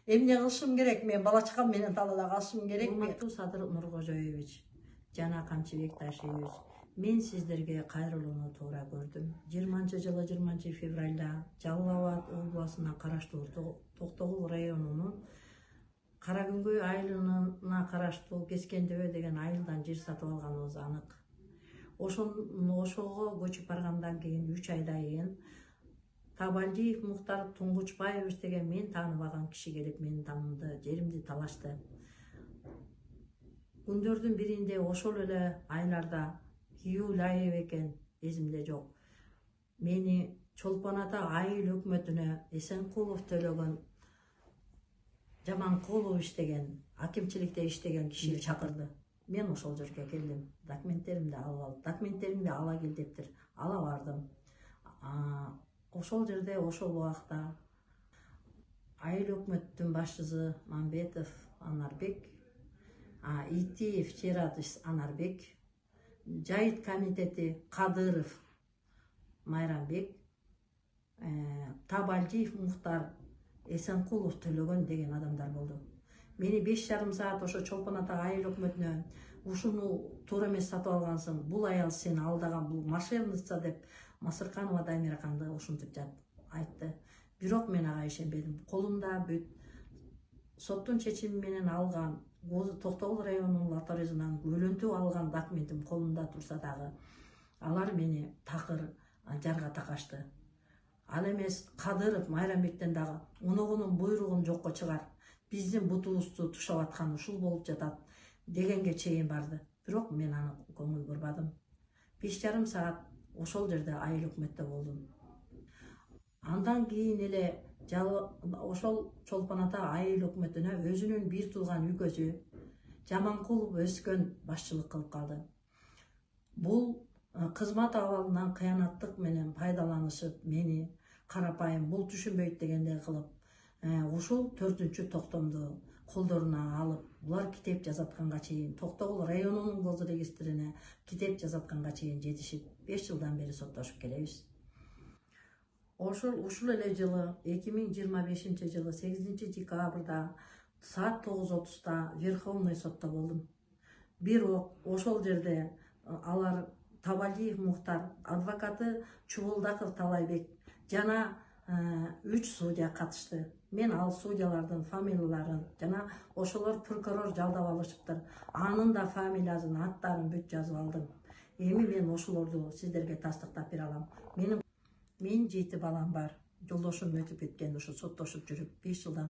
Эмне кылышым керек? Мен бала чакам менен талаада калышым керек. Урматтуу Садыр Нуркожоевич жана Камчы Бекташевич, мен сиздерге кайрылууну туура көрдүм. 20-жылы 20 февралда Жалал Абад областына караштуу Токтогул районунун Каракүнгөй айылына караштуу Кескендебе деген айылдан жер сатып алганыбыз анык. Ошого көчүп баргандан кийин 3 айдан кийин Табалдиев Муктар Туңгучбаевич деген мен тааныбаган киши келип менин тамымды, жеримди талашты. Күндөрдүн биринде ошол эле айларда июль айы экен, эсимде жок. Мени Чолпон Ата айыл өкмөтүнө Эсенкулов төлөгөн Жаманкулов иштеген, акимчиликте иштеген киши чакырды. Мен ошол жерге келдим. Документтеримди алып алып, документтеримди ала кел дептир. Ала бардым. Ошол жерде ошол убакта айыл өкмөттүн башчысы Мамбетов Анарбек, Итиев Чератис Анарбек, Жайыт комитети Кадыров Майрамбек, Табалдиев Муктар Эсенкулов төлөгөн деген адамдар болду. Мени 5,5 саат ошо Чолпон Ата айыл өкмөтүнө ушуну туура эмес сатып алгансың, бул аял сени алдаган, бул мошенница деп Масырканова Дамира ханды ушинтип айтты. Бирок мен ага ишенбедим. Колумда бүт соттун чечими менен алган Токтогул районунун латоризынан өлөнтүп алган документим колумда турса дагы алар мени такыр жарга такашты. Ал эмес Кадыров Майрамбектен дагы оногунун буйругун жокко чыгар, биздин бутубузду тушап аткан ушул болуп жатат дегенге чейин барды. Бирок мен аны көңүл бурбадым. 5,5 саат ошол жерде айыл өкмөттө болдум. Андан кийин эле ошол Чолпон Ата айыл өкмөтүнө өзүнүн бир тууган үкөсү Жаманкулов Өскөн башчылык кылып калды. Бул кызмат абалынан кыянаттык менен пайдаланышып, мени карапайым бул түшүнбөйт дегендей кылып, ушул 4-токтомду колдоруна алып, булар китеп жазатканга чейин, Токтогул районунун гос регистрине китеп жазатканга чейин жетишип, 5 жылдан бери соттошуп келебиз. Ушул эле жылы 2025 жылы 8 декабрда саат 9:30 Верховный сотто болдум. Бирок ошол жерде алар Табалдиев Муктар, адвокаты Чубулдаков Талайбек жана 3 судья катышты. Мен ал судьялардын фамилияларын жана ошолор прокурор жалдап алышыптыр. Анын да фамилиясын, аттарын бүт жазып алдым. Эми мен ошолорду сиздерге тастыктап бере алам. Мен 7 балам бар. Жолдошум өтүп кеткен, ошо соттошуп жүрүп 5 жылдан